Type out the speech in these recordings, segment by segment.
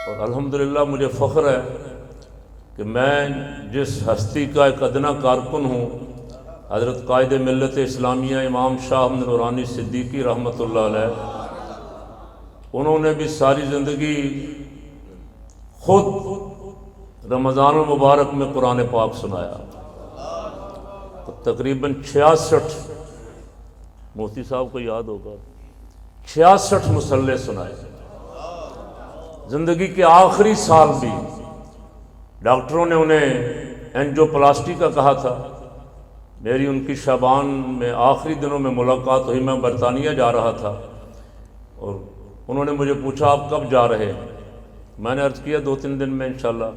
اور الحمدللہ مجھے فخر ہے کہ میں جس ہستی کا ایک ادنا کارکن ہوں، حضرت قائد ملت اسلامیہ امام شاہ احمد نورانی صدیقی رحمۃ اللہ علیہ، انہوں نے بھی ساری زندگی خود رمضان المبارک میں قرآن پاک سنایا۔ تو تقریباً 66 مفتی صاحب کو یاد ہوگا 66 مصلے سنائے۔ زندگی کے آخری سال بھی ڈاکٹروں نے انہیں اینجیوپلاسٹی کا کہا تھا۔ میری ان کی شعبان میں آخری دنوں میں ملاقات ہوئی، میں برطانیہ جا رہا تھا اور انہوں نے مجھے پوچھا آپ کب جا رہے ہیں؟ میں نے عرض کیا 2-3 دن میں انشاءاللہ۔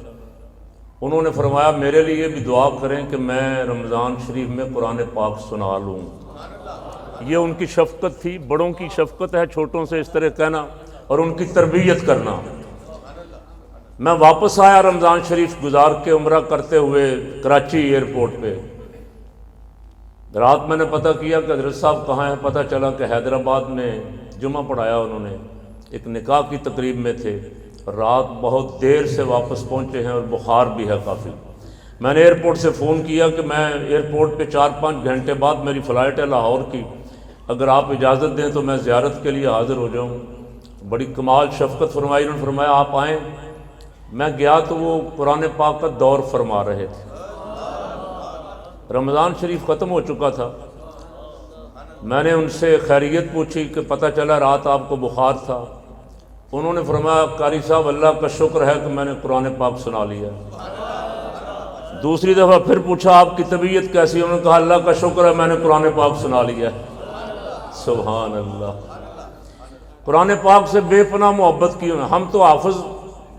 انہوں نے فرمایا میرے لیے بھی دعا کریں کہ میں رمضان شریف میں قرآن پاک سنا لوں۔ یہ ان کی شفقت تھی، بڑوں کی شفقت ہے چھوٹوں سے اس طرح کہنا اور ان کی تربیت کرنا۔ میں واپس آیا رمضان شریف گزار کے عمرہ کرتے ہوئے کراچی ایئرپورٹ پہ۔ رات میں نے پتہ کیا کہ حضرت صاحب کہاں ہیں، پتہ چلا کہ حیدرآباد میں جمعہ پڑھایا انہوں نے، ایک نکاح کی تقریب میں تھے، رات بہت دیر سے واپس پہنچے ہیں اور بخار بھی ہے کافی۔ میں نے ایئرپورٹ سے فون کیا کہ میں ایئرپورٹ پہ 4-5 گھنٹے بعد میری فلائٹ ہے لاہور کی، اگر آپ اجازت دیں تو میں زیارت کے لیے حاضر ہو جاؤں۔ بڑی کمال شفقت فرمائی، انہوں نے فرمایا آپ آئیں۔ میں گیا تو وہ قرآن پاک کا دور فرما رہے تھے۔ رمضان شریف ختم ہو چکا تھا۔ میں نے ان سے خیریت پوچھی کہ پتہ چلا رات آپ کو بخار تھا۔ انہوں نے فرمایا قاری صاحب اللہ کا شکر ہے کہ میں نے قرآن پاک سنا لیا۔ دوسری دفعہ پھر پوچھا آپ کی طبیعت کیسی؟ انہوں نے کہا اللہ کا شکر ہے میں نے قرآن پاک سنا لیا۔ سبحان اللہ۔ قرآن پاک سے بے پناہ محبت کی۔ ہم تو حافظ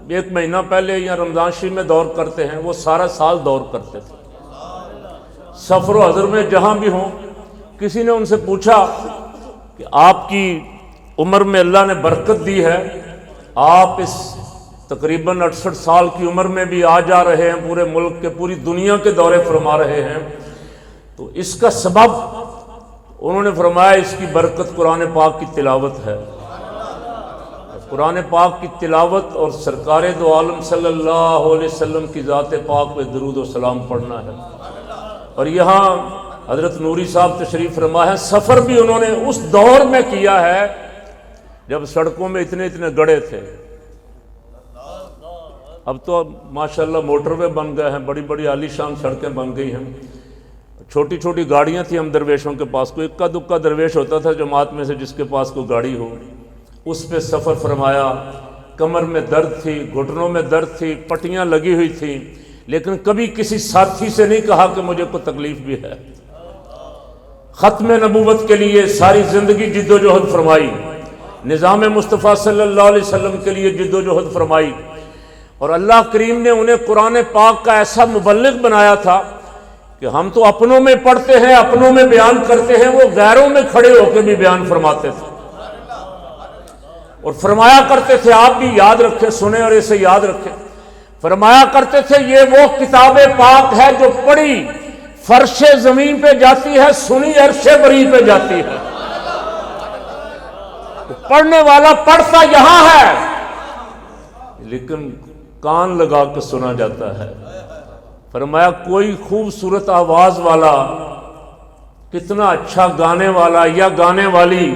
1 مہینہ پہلے یا رمضان شریف میں دور کرتے ہیں، وہ سارا سال دور کرتے تھے۔ سفر و حضر میں جہاں بھی ہوں، کسی نے ان سے پوچھا کہ آپ کی عمر میں اللہ نے برکت دی ہے، آپ اس تقریباً 68 سال کی عمر میں بھی آ جا رہے ہیں، پورے ملک کے پوری دنیا کے دورے فرما رہے ہیں، تو اس کا سبب انہوں نے فرمایا اس کی برکت قرآن پاک کی تلاوت ہے۔ قرآن پاک کی تلاوت اور سرکار دو عالم صلی اللہ علیہ وسلم کی ذات پاک پہ درود و سلام پڑھنا ہے۔ اور یہاں حضرت نوری صاحب تشریف فرما ہے، سفر بھی انہوں نے اس دور میں کیا ہے جب سڑکوں میں اتنے گڑھے تھے۔ اب تو ماشاءاللہ موٹر وے بن گئے ہیں، بڑی بڑی عالی شان سڑکیں بن گئی ہیں۔ چھوٹی چھوٹی گاڑیاں تھیں ہم درویشوں کے پاس، کوئی اکا دکا درویش ہوتا تھا جماعت میں سے جس کے پاس کوئی گاڑی ہو، اس پہ سفر فرمایا۔ کمر میں درد تھی، گھٹنوں میں درد تھی، پٹیاں لگی ہوئی تھیں، لیکن کبھی کسی ساتھی سے نہیں کہا کہ مجھے کوئی تکلیف بھی ہے۔ ختم نبوت کے لیے ساری زندگی جد و جہد فرمائی، نظام مصطفیٰ صلی اللہ علیہ وسلم کے لیے جد و جہد فرمائی، اور اللہ کریم نے انہیں قرآن پاک کا ایسا مبلغ بنایا تھا کہ ہم تو اپنوں میں پڑھتے ہیں، اپنوں میں بیان کرتے ہیں، وہ غیروں میں کھڑے ہو کے بھی بیان فرماتے تھے اور فرمایا کرتے تھے آپ بھی یاد رکھیں، سنیں اور اسے یاد رکھیں۔ فرمایا کرتے تھے یہ وہ کتاب پاک ہے جو پڑھی فرش زمین پہ جاتی ہے، سنی عرش بری پہ جاتی ہے۔ پڑھنے والا پڑھتا یہاں ہے لیکن کان لگا کے سنا جاتا ہے۔ فرمایا کوئی خوبصورت آواز والا، کتنا اچھا گانے والا یا گانے والی،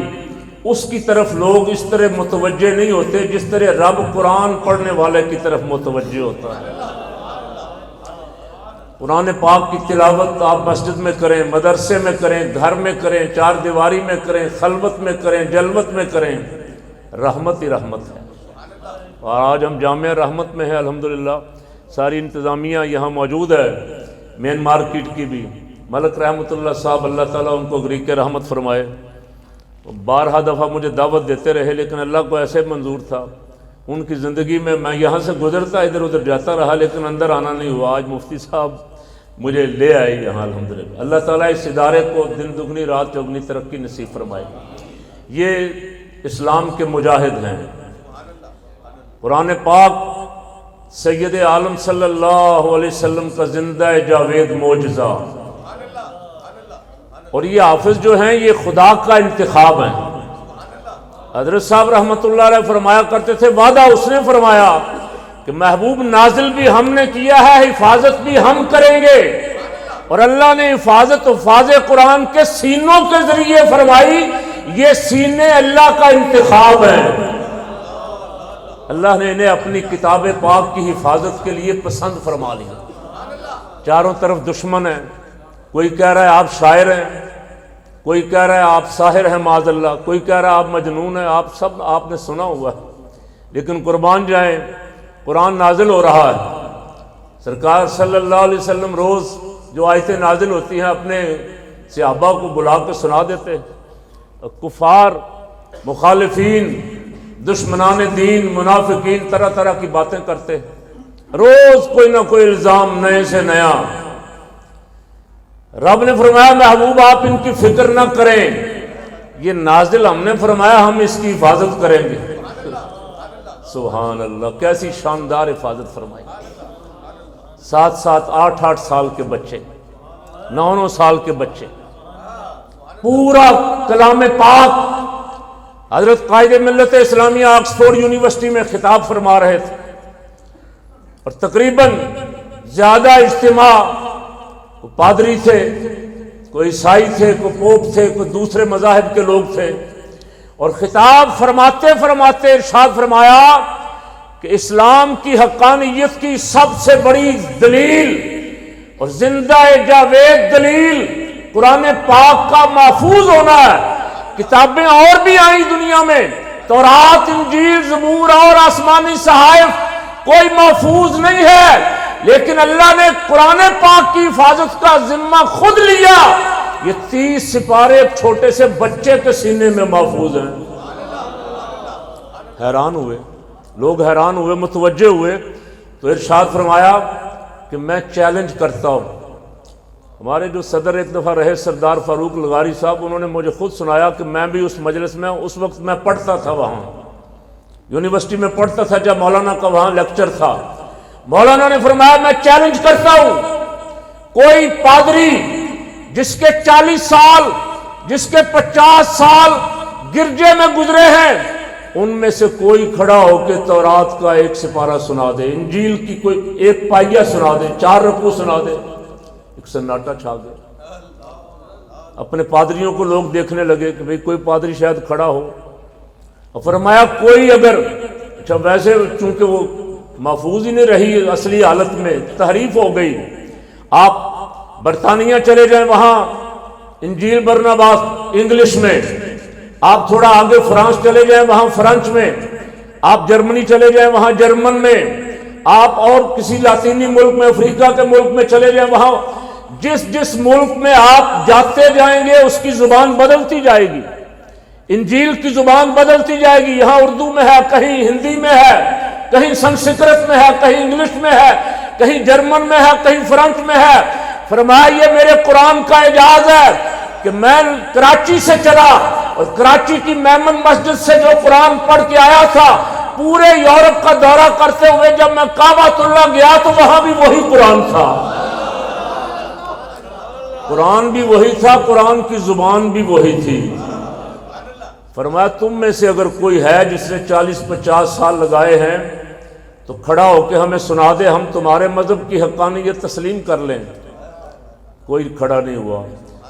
اس کی طرف لوگ اس طرح متوجہ نہیں ہوتے جس طرح رب قرآن پڑھنے والے کی طرف متوجہ ہوتا ہے۔ قرآن پاک کی تلاوت آپ مسجد میں کریں، مدرسے میں کریں، گھر میں کریں، چار دیواری میں کریں، خلوت میں کریں، جلوت میں کریں، رحمت ہی رحمت ہے۔ اور آج ہم جامعہ رحمت میں ہیں الحمدللہ، ساری انتظامیہ یہاں موجود ہے، مین مارکیٹ کی بھی۔ ملک رحمت اللہ صاحب اللہ تعالیٰ ان کو غریق رحمت فرمائے، 12 دفعہ مجھے دعوت دیتے رہے، لیکن اللہ کو ایسے منظور تھا ان کی زندگی میں میں یہاں سے گزرتا ادھر ادھر جاتا رہا لیکن اندر آنا نہیں ہوا۔ آج مفتی صاحب مجھے لے آئے یہاں الحمدللہ۔ اللہ تعالیٰ اس ادارے کو دن دگنی رات چوگنی ترقی نصیب فرمائے۔ یہ اسلام کے مجاہد ہیں۔ قرآن پاک سید عالم صلی اللہ علیہ وسلم کا زندہ جاوید معجزہ، اور یہ حافظ جو ہیں یہ خدا کا انتخاب ہیں۔ حضرت صاحب رحمت اللہ علیہ فرمایا کرتے تھے وعدہ اس نے فرمایا کہ محبوب نازل بھی ہم نے کیا ہے، حفاظت بھی ہم کریں گے، اور اللہ نے حفاظت حفاظ قرآن کے سینوں کے ذریعے فرمائی۔ یہ سینے اللہ کا انتخاب ہیں، اللہ نے انہیں اپنی کتاب پاک کی حفاظت کے لیے پسند فرما لیا۔ چاروں طرف دشمن ہیں، کوئی کہہ رہا ہے آپ شاعر ہیں، کوئی کہہ رہا ہے آپ ساحر ہیں معاذ اللہ، کوئی کہہ رہا ہے آپ مجنون ہیں، آپ سب آپ نے سنا ہوا ہے، لیکن قربان جائیں قرآن نازل ہو رہا ہے۔ سرکار صلی اللہ علیہ وسلم روز جو آیتیں نازل ہوتی ہیں اپنے صحابہ کو بلا کے سنا دیتے، کفار، مخالفین، دشمنان دین، منافقین طرح طرح کی باتیں کرتے، روز کوئی نہ کوئی الزام نئے سے نیا۔ رب نے فرمایا محبوب آپ ان کی فکر نہ کریں، یہ نازل ہم نے فرمایا، ہم اس کی حفاظت کریں گے۔ سبحان اللہ، کیسی شاندار حفاظت فرمائی۔ 7 8 سال کے بچے، 9 سال کے بچے، پورا کلام پاک حضرت قائد ملت اسلامیہ آکسفورڈ یونیورسٹی میں خطاب فرما رہے تھے، اور تقریباً زیادہ اجتماع کوئی پادری تھے، کوئی عیسائی تھے، کوئی پوپ تھے، کوئی دوسرے مذاہب کے لوگ تھے، اور خطاب فرماتے فرماتے ارشاد فرمایا کہ اسلام کی حقانیت کی سب سے بڑی دلیل اور زندہ جاوید دلیل قرآن پاک کا محفوظ ہونا ہے۔ کتابیں اور بھی آئیں دنیا میں، تورات، انجیل، زبور اور آسمانی صحائف، کوئی محفوظ نہیں ہے، لیکن اللہ نے قرآن پاک کی حفاظت کا ذمہ خود لیا۔ یہ 30 سپارے ایک چھوٹے سے بچے کے سینے میں محفوظ ہیں۔ حیران ہوئے لوگ، حیران ہوئے، متوجہ ہوئے، تو ارشاد فرمایا کہ میں چیلنج کرتا ہوں۔ ہمارے جو صدر ایک دفعہ رہے سردار فاروق لغاری صاحب، انہوں نے مجھے خود سنایا کہ میں بھی اس مجلس میں، اس وقت میں پڑھتا تھا، وہاں یونیورسٹی میں پڑھتا تھا جب مولانا کا وہاں لیکچر تھا۔ مولانا نے فرمایا میں چیلنج کرتا ہوں، کوئی پادری جس کے 40 سال، جس کے 50 سال گرجے میں گزرے ہیں، ان میں سے کوئی کھڑا ہو کے تورات کا ایک سپارہ سنا دے، انجیل کی کوئی ایک پائیا سنا دے، 4 رکوع سنا دے۔ ایک سناٹا چھا گیا۔ اپنے پادریوں کو لوگ دیکھنے لگے کہ بھئی کوئی پادری شاید کھڑا ہو، اور فرمایا کوئی اگر، اچھا ویسے چونکہ وہ محفوظ ہی نہیں رہی اصلی حالت میں، تحریف ہو گئی، آپ برطانیہ چلے جائیں، وہاں انجیل برناباس انگلش میں، آپ تھوڑا آگے فرانس چلے جائیں، وہاں فرنچ میں، آپ جرمنی چلے جائیں، وہاں جرمن میں، آپ اور کسی لاطینی ملک میں، افریقہ کے ملک میں چلے جائیں، وہاں جس ملک میں آپ جاتے جائیں گے اس کی زبان بدلتی جائے گی، انجیل کی زبان بدلتی جائے گی۔ یہاں اردو میں ہے، کہیں ہندی میں ہے، کہیں سنسکرت میں ہے، کہیں انگلش میں ہے، کہیں جرمن میں ہے، کہیں فرنچ میں ہے۔ فرمایا یہ میرے قرآن کا اعجاز ہے کہ میں کراچی سے چلا، اور کراچی کی میمن مسجد سے جو قرآن پڑھ کے آیا تھا، پورے یورپ کا دورہ کرتے ہوئے جب میں کعبۃ اللہ گیا تو وہاں بھی وہی قرآن تھا، قرآن بھی وہی تھا، قرآن کی زبان بھی وہی تھی۔ فرمایا تم میں سے اگر کوئی ہے جس نے 40-50 سال لگائے ہیں تو کھڑا ہو کے ہمیں سنا دے، ہم تمہارے مذہب کی حقانیت تسلیم کر لیں۔ کوئی کھڑا نہیں ہوا۔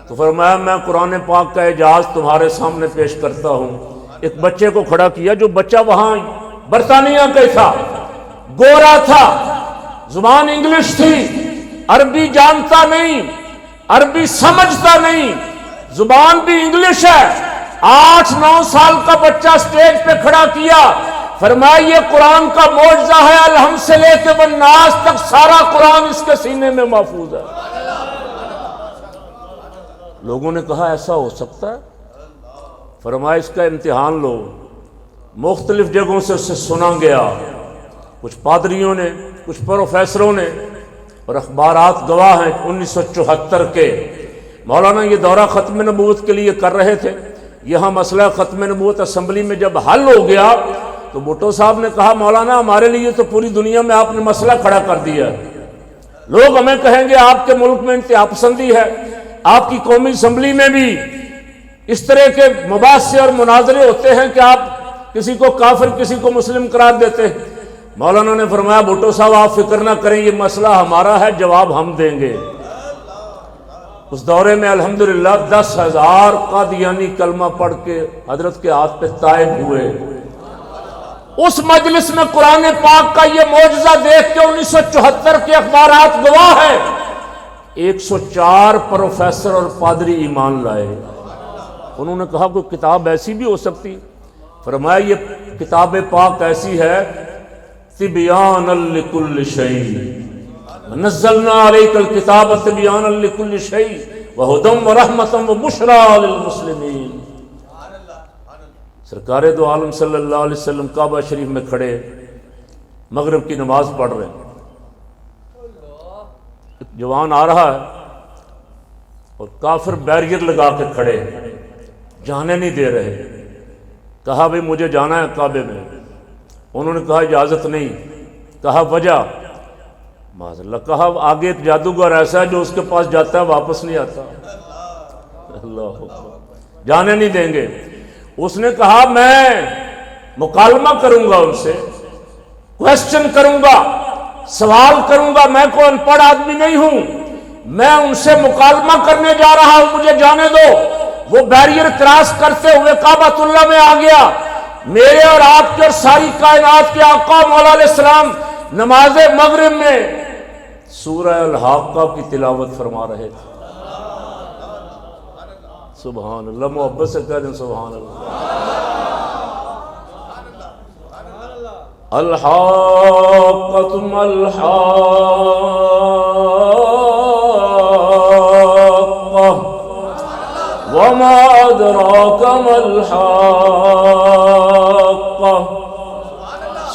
تو فرمایا میں قرآن پاک کا اعجاز تمہارے سامنے پیش کرتا ہوں۔ ایک بچے کو کھڑا کیا، جو بچہ وہاں برطانیہ کا تھا، گورا تھا، زبان انگلش تھی، عربی جانتا نہیں، عربی سمجھتا نہیں، زبان بھی انگلش ہے۔ 8-9 سال کا بچہ سٹیج پہ کھڑا کیا، فرمایا یہ قرآن کا معجزہ ہے، الحمد سے لے کے والناس تک سارا قرآن اس کے سینے میں محفوظ ہے۔ لوگوں نے کہا ایسا ہو سکتا ہے؟ فرمایا اس کا امتحان لو۔ مختلف جگہوں سے اسے سنا گیا، کچھ پادریوں نے، کچھ پروفیسروں نے، اور اخبارات گواہ ہیں 1974 کے۔ مولانا یہ دورہ ختم نبوت کے لیے کر رہے تھے، یہاں مسئلہ ختم نبوت اسمبلی میں جب حل ہو گیا تو بھٹو صاحب نے کہا مولانا ہمارے لیے تو پوری دنیا میں آپ نے مسئلہ کھڑا کر دیا ہے، لوگ ہمیں کہیں گے آپ کے ملک میں انتہا پسندی ہے، آپ کی قومی اسمبلی میں بھی اس طرح کے مباحثے اور مناظرے ہوتے ہیں کہ آپ کسی کو کافر کسی کو مسلم قرار دیتے ہیں۔ مولانا نے فرمایا بھٹو صاحب آپ فکر نہ کریں، یہ مسئلہ ہمارا ہے، جواب ہم دیں گے۔ اس دورے میں الحمدللہ 10,000 قادیانی کلمہ پڑھ کے حضرت کے ہاتھ پہ طائب ہوئے۔ اس مجلس میں قرآن پاک کا یہ معجزہ دیکھ کے 1974 کے اخبارات گواہ ہے، 104 پروفیسر اور پادری ایمان لائے۔ انہوں نے کہا کوئی کتاب ایسی بھی ہو سکتی؟ فرمایا یہ کتاب پاک ایسی ہے، تبیانا لکل شیء، نزلنا علیک الکتاب تبیانا لکل شیء وہدی ورحمۃ وبشری للمسلمین۔ سرکار دو عالم صلی اللہ علیہ وسلم کعبہ شریف میں کھڑے مغرب کی نماز پڑھ رہے ہیں، ایک جوان آ رہا ہے اور کافر بیریئر لگا کے کھڑے، جانے نہیں دے رہے۔ کہا بھئی مجھے جانا ہے کعبے میں۔ انہوں نے کہا اجازت نہیں۔ کہا وجہ؟ معاذ اللہ، کہا آگے ایک جادوگر ایسا ہے جو اس کے پاس جاتا ہے واپس نہیں آتا۔ اللہ اکبر، جانے نہیں دیں گے۔ اس نے کہا میں مکالمہ کروں گا ان سے، کویسچن کروں گا، سوال کروں گا، میں کوئی ان پڑھ آدمی نہیں ہوں، میں ان سے مکالمہ کرنے جا رہا ہوں، مجھے جانے دو۔ وہ بیریئر کراس کرتے ہوئے کعبۃ اللہ میں آ گیا۔ میرے اور آپ کے اور ساری کائنات کے آقا مولا علیہ السلام نماز مغرب میں سورہ الحاقہ کی تلاوت فرما رہے تھے۔ سبحان اللہ، محبت سے کہہ دیں سبحان اللہ۔ الحاقۃ ما الحاقہ وما ادراک ما الحاقہ۔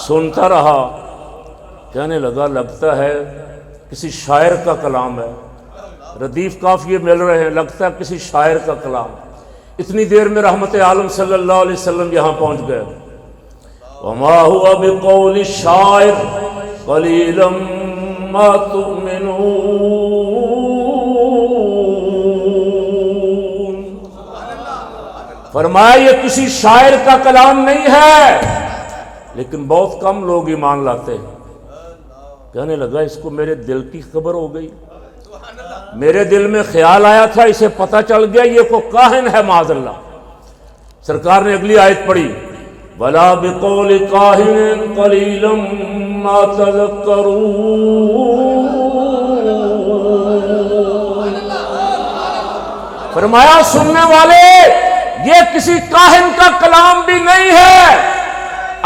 سنتا رہا، کہنے لگا لگتا ہے کسی شاعر کا کلام ہے، ردیف قافیے مل رہے ہیں، لگتا ہے کسی شاعر کا کلام۔ اتنی دیر میں رحمت عالم صلی اللہ علیہ وسلم یہاں پہنچ گئے۔ وما هو بقول الشاعر قلیلا ما تؤمنون۔ فرمایا یہ کسی شاعر کا کلام نہیں ہے، لیکن بہت کم لوگ ایمان لاتے ہیں۔ کہنے لگا اس کو میرے دل کی خبر ہو گئی، میرے دل میں خیال آیا تھا، اسے پتہ چل گیا یہ کو کاہن ہے معاذ اللہ۔ سرکار نے اگلی آیت پڑھی، وَلَا بِقَوْلِ كَاهِنٍ قَلِيلًا مَا تَذَكَّرُونَ۔ فرمایا سننے والے یہ کسی کاہن کا کلام بھی نہیں ہے۔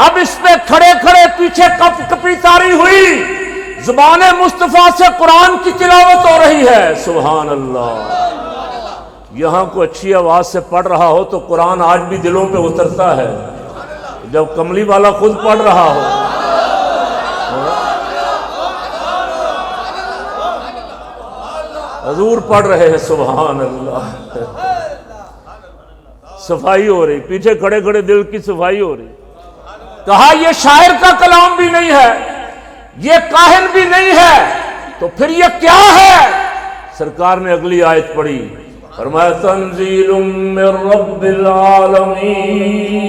اب اس پہ کھڑے کھڑے پیچھے کپ کپی تاری ہوئی، زبان مصطفیٰ سے قرآن کی تلاوت ہو رہی ہے۔ سبحان اللہ۔ یہاں کو اچھی آواز سے پڑھ رہا ہو تو قرآن آج بھی دلوں پہ اترتا ہے، جب کملی والا خود پڑھ رہا ہو۔ حضور پڑھ رہے ہیں، سبحان اللہ۔ صفائی ہو رہی، پیچھے کھڑے کھڑے دل کی صفائی ہو رہی۔ کہا یہ شاعر کا کلام بھی نہیں ہے، یہ کاہن بھی نہیں ہے، تو پھر یہ کیا ہے؟ سرکار نے اگلی آیت پڑھی، فرمایا تنزیل من رب العالمین۔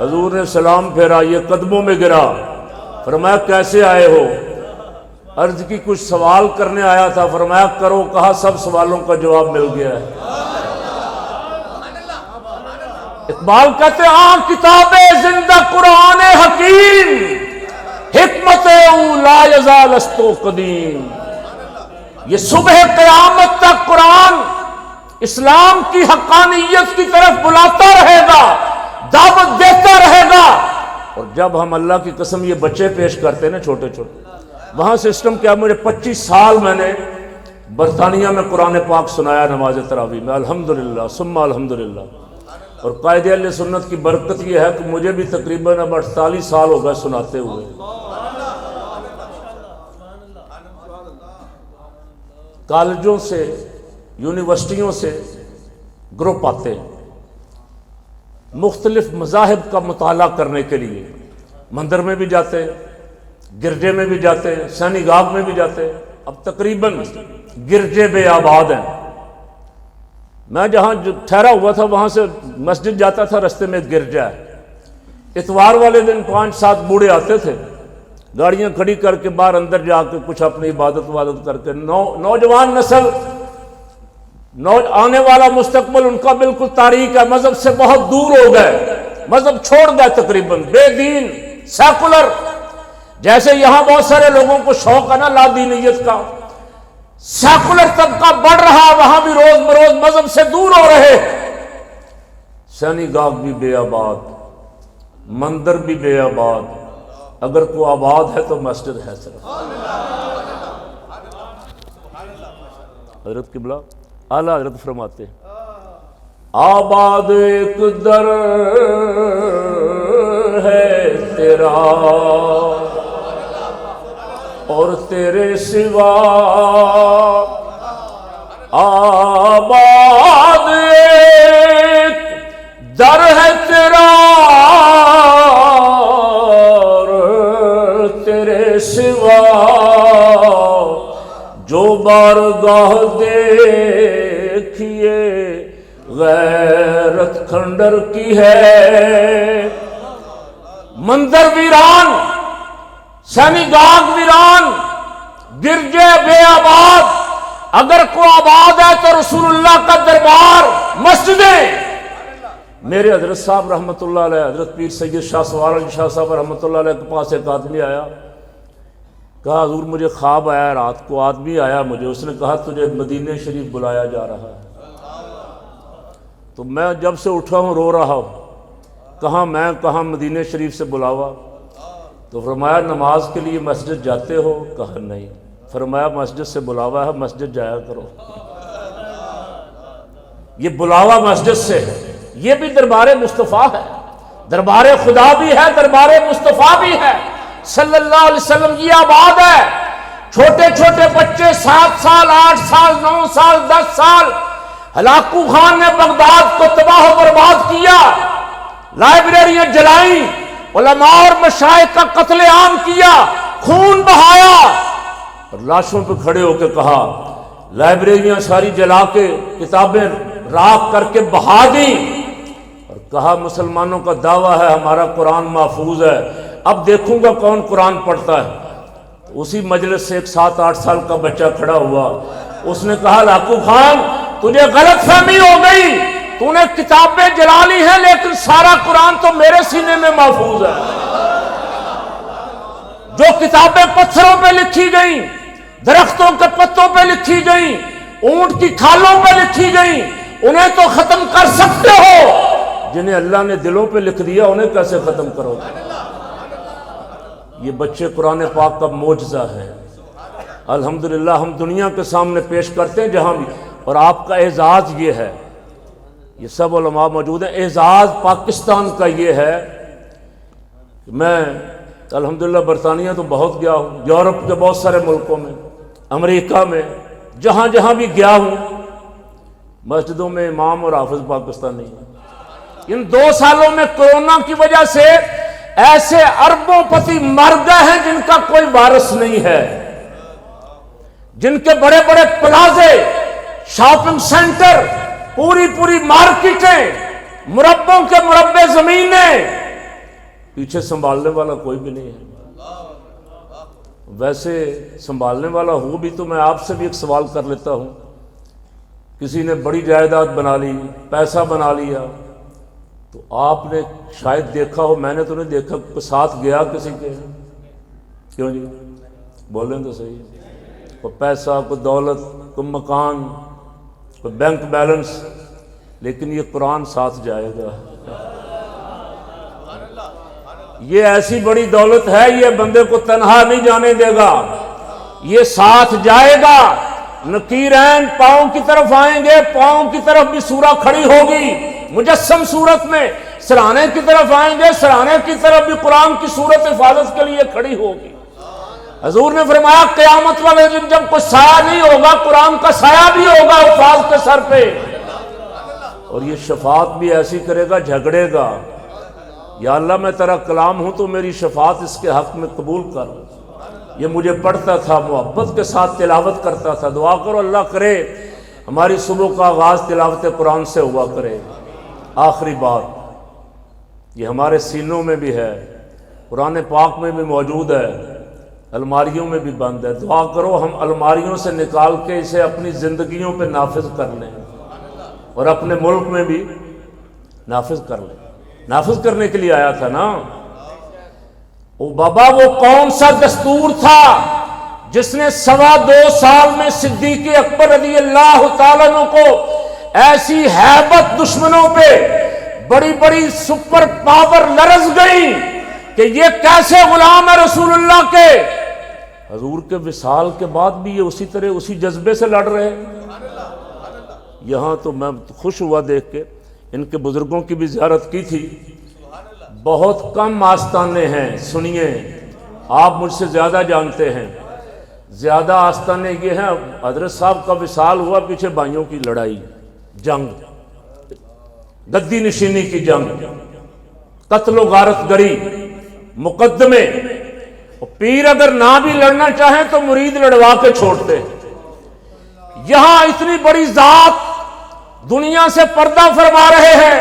حضور نے سلام پھیرا، یہ قدموں میں گرا، فرمایا کیسے آئے ہو؟ عرض کی کچھ سوال کرنے آیا تھا۔ فرمایا کرو، کہا سب سوالوں کا جواب مل گیا ہے۔ اقبال کہتے ہیں کتاب زندہ قرآن حکیم، حکمت او لا یزال استو قدیم۔ یہ صبح قیامت تک قرآن اسلام کی حقانیت کی طرف بلاتا رہے گا، دعوت دیتا رہے گا۔ اور جب ہم اللہ کی قسم یہ بچے پیش کرتے ہیں نا چھوٹے چھوٹے، وہاں سسٹم کیا، مجھے 25 سال میں نے برطانیہ میں قرآن پاک سنایا نماز تراویح میں، الحمدللہ ثم الحمدللہ۔ اور قائد اہل سنت کی برکت یہ ہے کہ مجھے بھی تقریباً اب 48 سال ہو گئے سناتے ہوئے۔ کالجوں سے، یونیورسٹیوں سے گروپ آتے ہیں مختلف مذاہب کا مطالعہ کرنے کے لیے، مندر میں بھی جاتے ہیں، گرجے میں بھی جاتے ہیں، سینیگاگ میں بھی جاتے ہیں۔ اب تقریباً گرجے بے آباد ہیں، میں جہاں ٹھہرا ہوا تھا وہاں سے مسجد جاتا تھا، رستے میں گرجا ہے، اتوار والے دن 5-7 بوڑھے آتے تھے، گاڑیاں کھڑی کر کے باہر اندر جا کے کچھ اپنی عبادت کر کے، نوجوان نسل، آنے والا مستقبل ان کا بالکل تاریک ہے، مذہب سے بہت دور ہو گئے، مذہب چھوڑ گئے تقریباً، بے دین، سیکولر، جیسے یہاں بہت سارے لوگوں کو شوق ہے نا لا دینیت کا، سیکولر طبقہ بڑھ رہا، وہاں بھی روز بروز مذہب سے دور ہو رہے، سینی گاگ بھی بے آباد، مندر بھی بے آباد، اگر کوئی آباد ہے تو مسجد ہے صرف۔ حضرت قبلہ اعلیٰ حضرت فرماتے ہیں آباد ایک در ہے تیرا اور تیرے سوا آباد ایک در ہے تیرا اور تیرے سوا جو بارگاہ دیکھیے غیرت کھنڈر کی ہے، مندر ویران، سینی گاگ ویران، گرجے بے آباد، اگر کوئی آباد ہے تو رسول اللہ کا دربار، مسجدیں۔ میرے حضرت صاحب رحمۃ اللہ علیہ، حضرت پیر سید شاہ سوار علی شاہ صاحب رحمۃ اللہ علیہ کے پاس ایک آدمی آیا، کہا حضور مجھے خواب آیا رات کو، آدمی آیا مجھے، اس نے کہا تجھے مدینہ شریف بلایا جا رہا ہے۔ تو میں جب سے اٹھا ہوں رو رہا ہوں، کہاں میں کہاں مدینہ شریف سے بلاوا؟ تو فرمایا نماز کے لیے مسجد جاتے ہو؟ کہا نہیں۔ فرمایا مسجد سے بلاوا ہے، مسجد جایا کرو۔ یہ بلاوا مسجد سے ہے، یہ بھی دربار مصطفیٰ ہے، دربار خدا بھی ہے، دربار مصطفیٰ بھی ہے صلی اللہ علیہ وسلم۔ یہ آباد ہے، چھوٹے چھوٹے بچے 7 سال 8 سال 9 سال 10 سال، ہلاکو خان نے بغداد کو تباہ و برباد کیا، لائبریریاں جلائیں، علماء اور مشائخ کا قتل عام کیا، خون بہایا، اور لاشوں پہ کھڑے ہو کے کہا لائبریریاں ساری جلا کے کتابیں راکھ کر کے بہا دیں، اور کہا مسلمانوں کا دعویٰ ہے ہمارا قرآن محفوظ ہے، اب دیکھوں گا کون قرآن پڑھتا ہے۔ اسی مجلس سے ایک 7-8 سال کا بچہ کھڑا ہوا، اس نے کہا لاکو خان تجھے غلط فہمی ہو گئی، تو نے کتابیں جلا لی ہیں لیکن سارا قرآن تو میرے سینے میں محفوظ ہے۔ جو کتابیں پتھروں پہ لکھی گئیں، درختوں کے پتوں پہ لکھی گئیں، اونٹ کی کھالوں پہ لکھی گئیں، انہیں تو ختم کر سکتے ہو، جنہیں اللہ نے دلوں پہ لکھ دیا انہیں کیسے ختم کرو گے؟ یہ بچے قرآن پاک کا معجزہ ہے، الحمدللہ ہم دنیا کے سامنے پیش کرتے ہیں جہاں بھی، اور آپ کا اعزاز یہ ہے، یہ سب علماء موجود ہیں، اعزاز پاکستان کا یہ ہے کہ میں الحمدللہ برطانیہ تو بہت گیا ہوں، یورپ کے بہت سارے ملکوں میں، امریکہ میں، جہاں جہاں بھی گیا ہوں، مسجدوں میں امام اور حافظ پاکستانی ہیں۔ ان 2 سالوں میں کورونا کی وجہ سے ایسے اربوں پتی مر گئے ہیں جن کا کوئی وارث نہیں ہے، جن کے بڑے بڑے پلازے، شاپنگ سینٹر، پوری مارکیٹیں، مربوں کے مربے زمینیں، پیچھے سنبھالنے والا کوئی بھی نہیں ہے۔ ویسے سنبھالنے والا ہوں بھی تو میں آپ سے بھی ایک سوال کر لیتا ہوں، کسی نے بڑی جائیداد بنا لی، پیسہ بنا لیا، تو آپ نے شاید دیکھا ہو، میں نے تو نہیں دیکھا، کوئی ساتھ گیا کسی کے؟ کیوں جی بولیں تو صحیح، کوئی پیسہ، کوئی دولت، کوئی مکان، کوئی بینک بیلنس، لیکن یہ قرآن ساتھ جائے گا۔ یہ ایسی بڑی دولت ہے، یہ بندے کو تنہا نہیں جانے دے گا، یہ ساتھ جائے گا۔ نکیرین پاؤں کی طرف آئیں گے، پاؤں کی طرف بھی سورہ کھڑی ہوگی مجسم صورت میں، سرانے کی طرف آئیں گے، سرانے کی طرف بھی قرآن کی صورت حفاظت کے لیے کھڑی ہوگی۔ حضور نے فرمایا قیامت والے دن جب کوئی سایہ نہیں ہوگا، قرآن کا سایہ بھی ہوگا حفاظ کے سر پہ، اور یہ شفاعت بھی ایسی کرے گا، جھگڑے گا، یا اللہ میں تیرا کلام ہوں تو میری شفاعت اس کے حق میں قبول کر۔ یہ مجھے پڑھتا تھا، محبت کے ساتھ تلاوت کرتا تھا، دعا کرو اللہ کرے ہماری صبح کا آغاز تلاوت قرآن سے ہوا کرے۔ آخری بات، یہ ہمارے سینوں میں بھی ہے، قرآن پاک میں بھی موجود ہے، الماریوں میں بھی بند ہے۔ دعا کرو ہم الماریوں سے نکال کے اسے اپنی زندگیوں پہ نافذ کر لیں اور اپنے ملک میں بھی نافذ کر لیں۔ نافذ کرنے کے لیے آیا تھا نا او بابا، وہ کون سا دستور تھا جس نے 2.25 سال میں صدیق اکبر رضی اللہ تعالیٰ عنہ کو ایسی ہیبت دشمنوں پہ بڑی بڑی سپر پاور لرز گئی کہ یہ کیسے غلام ہے رسول اللہ کے؟ حضور کے وصال کے بعد بھی یہ اسی طرح اسی جذبے سے لڑ رہے ہیں۔ یہاں تو میں خوش ہوا دیکھ کے، ان کے بزرگوں کی بھی زیارت کی تھی۔ بہت کم آستانے ہیں، سنیے، آپ مجھ سے زیادہ جانتے ہیں، زیادہ آستانے یہ ہیں۔ حضرت صاحب کا وصال ہوا، پیچھے بھائیوں کی لڑائی، جنگ، گدی نشینی کی جنگ، قتل و غارت گری، مقدمے۔ پیر اگر نہ بھی لڑنا چاہیں تو مرید لڑوا کے چھوڑتے۔ یہاں اتنی بڑی ذات دنیا سے پردہ فرما رہے ہیں،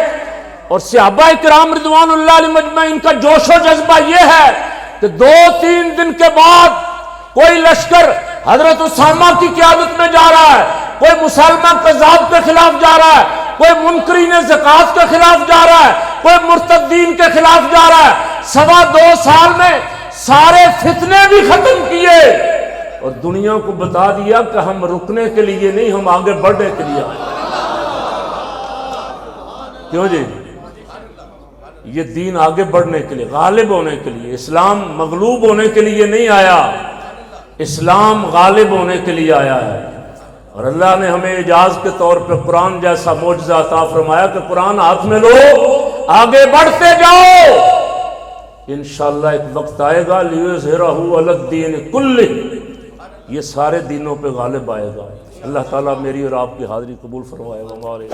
اور صحابہ کرام رضوان اللہ علیہ مجمعین کا جوش و جذبہ یہ ہے کہ 2-3 دن کے بعد کوئی لشکر حضرت اسامہ کی قیادت میں جا رہا ہے، کوئی مسلمہ کذاب کے خلاف جا رہا ہے، کوئی منکرین زکوٰۃ کے خلاف جا رہا ہے، کوئی مرتدین کے خلاف جا رہا ہے۔ 2.25 سال میں سارے فتنے بھی ختم کیے اور دنیا کو بتا دیا کہ ہم رکنے کے لیے نہیں، ہم آگے بڑھنے کے لیے آئے۔ کیوں جی؟ یہ دین آگے بڑھنے کے لیے، غالب ہونے کے لیے۔ اسلام مغلوب ہونے کے لیے نہیں آیا، اسلام غالب ہونے کے لیے آیا ہے۔ اور اللہ نے ہمیں اعجاز کے طور پہ قرآن جیسا معجزہ عطا فرمایا کہ قرآن ہاتھ میں لو، آگے بڑھتے جاؤ۔ انشاءاللہ ایک وقت آئے گا لِيُظْهِرَهُ عَلَى الدِّينِ كُلِّهِ، یہ سارے دینوں پہ غالب آئے گا۔ اللہ تعالیٰ میری اور آپ کی حاضری قبول فرمائے۔